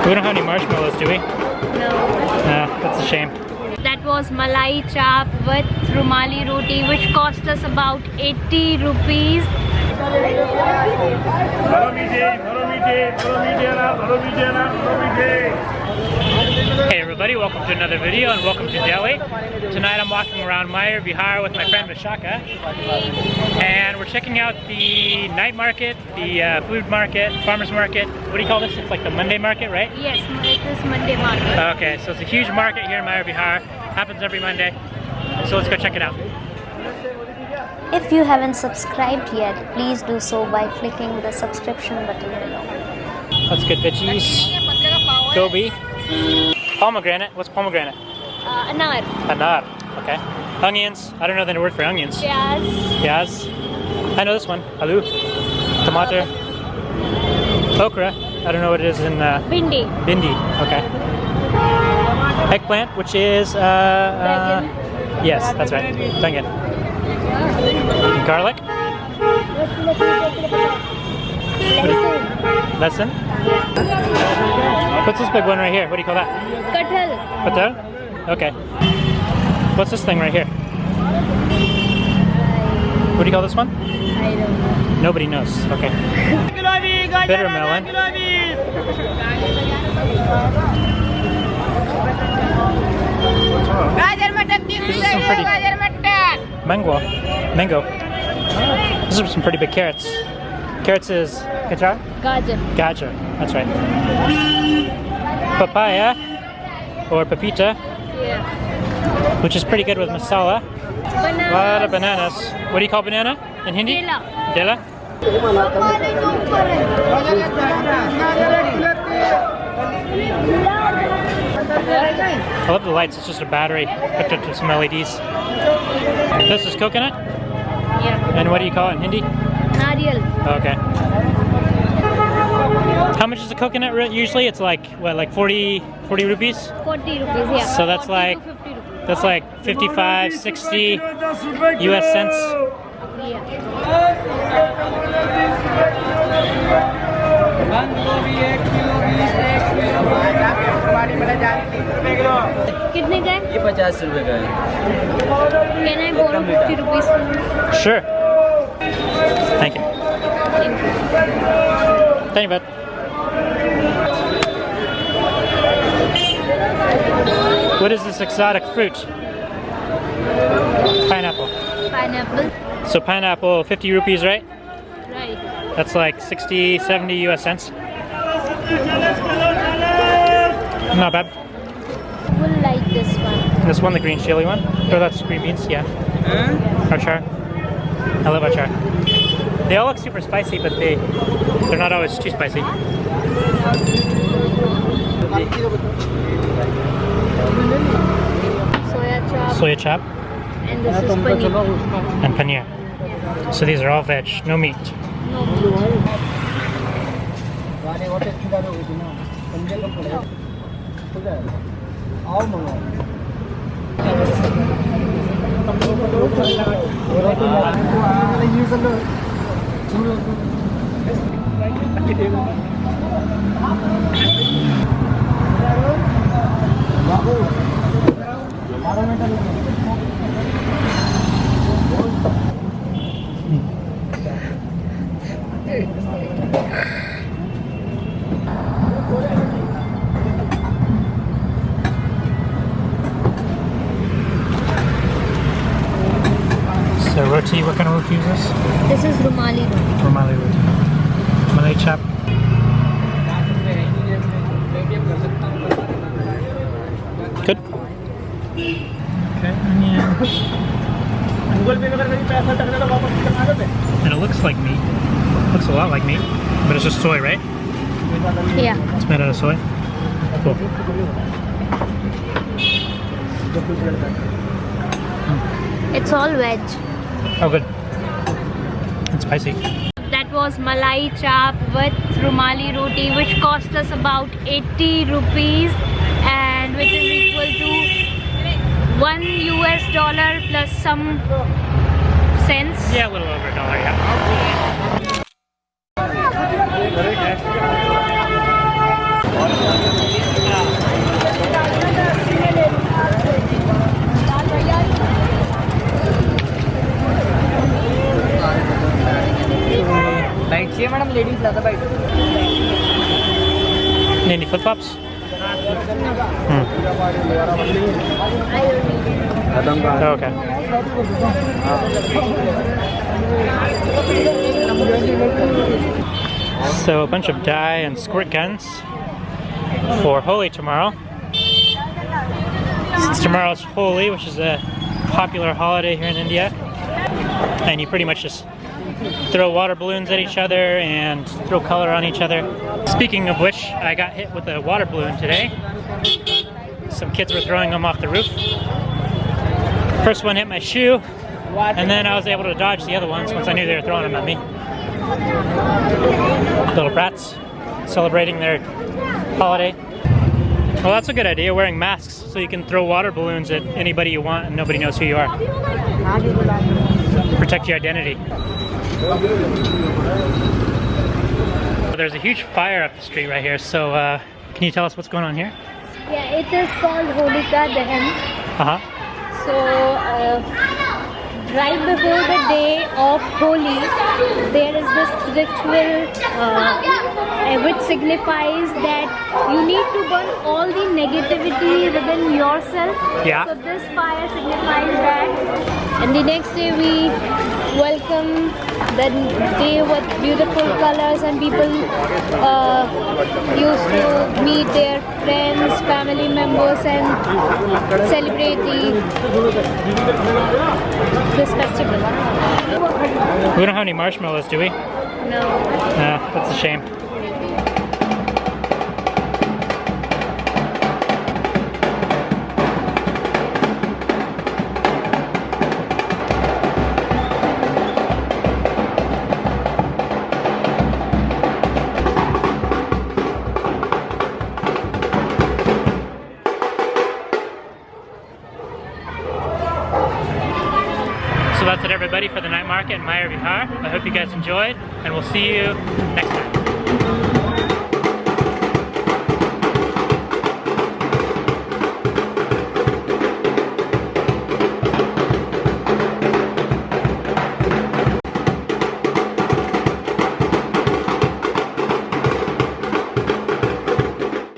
We don't have any marshmallows, do we? No. That's a shame. That was Malai Chaap with Rumali Roti, which cost us about 80 rupees. Hey everybody, welcome to another video and welcome to Delhi. Tonight I'm walking around Mayur Vihar with my friend Vishaka, and we're checking out the night market, the food market, farmers market. What do you call this? It's like the Monday market, right? Yes, it is Monday market. Okay, so it's a huge market here in Mayur Vihar. Happens every Monday. So let's go check it out. If you haven't subscribed yet, please do so by clicking the subscription button below. Let's get veggies. Gobi. Pomegranate. What's pomegranate? Anar. Anar. Okay. Onions. I don't know the word for onions. Pyaz. Pyaz. I know this one. Aloo. Tomato. Okra. I don't know what it is in Bhindi. Bhindi. Okay. Eggplant, which is yes, that's right. Bangan. Garlic. Lesson. What's this big one right here? What do you call that? Kathal. Kathal? Okay. What's this thing right here? What do you call this one? I don't know. Nobody knows. Okay. Bitter melon. This is some pretty mango. These are some pretty big carrots. Carrots is Gajar? Gajar. Gajar, that's right. Papaya or papita, Yeah. which is pretty good with masala. Bananas. A lot of bananas. What do you call banana in Hindi? Dela. Dela? I love the lights, it's just a battery hooked up to some LEDs. This is coconut? Yeah. And what do you call it in Hindi? Nariyal. Okay. How much is a coconut usually? It's like, what, like 40 rupees? 40 rupees, yeah. So that's 40 like, to 50 rupees. that's like 55, 60 US cents. Yeah. कितने का है? ये 50 रुपए का है। Can I borrow 50 rupees? Sure. Thank you. Thank you. Thank you, bud. What is this exotic fruit? Pineapple. Pineapple. So pineapple, 50 rupees, right? Right. That's like 60, 70 US cents. Not bad. We'll like this one. This one, the green chili one? Oh, that's green beans, yeah. Achar. I love achar. They all look super spicy, but they're not always too spicy. Soya chop. Soya chop And this is paneer. and paneer. So these are all veg, no meat. No. So roti, what kind of roti is this? This is Rumali roti. Rumali roti. Malai Chaap. Good. Okay, onion. And it looks like meat. Looks a lot like meat, but it's just soy, right? Yeah. It's made out of soy. Cool. It's all veg. Oh, good. It's spicy. That was Malai Chaap with Rumali Roti, which cost us about 80 rupees, and which is equal to $1 plus some cents. Yeah, a little over $1, yeah. Need any flip-flops? Okay. So a bunch of dye and squirt guns for Holi tomorrow. Since tomorrow's Holi, which is a popular holiday here in India, and you pretty much just throw water balloons at each other and throw color on each other. Speaking of which, I got hit with a water balloon today. Some kids were throwing them off the roof. First one hit my shoe, and then I was able to dodge the other ones once I knew they were throwing them at me. Little brats celebrating their holiday. Well, that's a good idea, wearing masks so you can throw water balloons at anybody you want and nobody knows who you are. Protect your identity. There's a huge fire up the street right here, so can you tell us what's going on here? Yeah, it is called Holika Dahan. So, right before the day of Holi, there is this ritual which signifies that you need to burn all the negativity within yourself. Yeah. So this fire signifies that. And the next day we welcome the day with beautiful colors, and people used to meet their friends, family members, and celebrate this festival. We don't have any marshmallows, do we? No. That's a shame. So that's it, everybody, for the night market in Mayur Vihar. I hope you guys enjoyed, and we'll see you next time.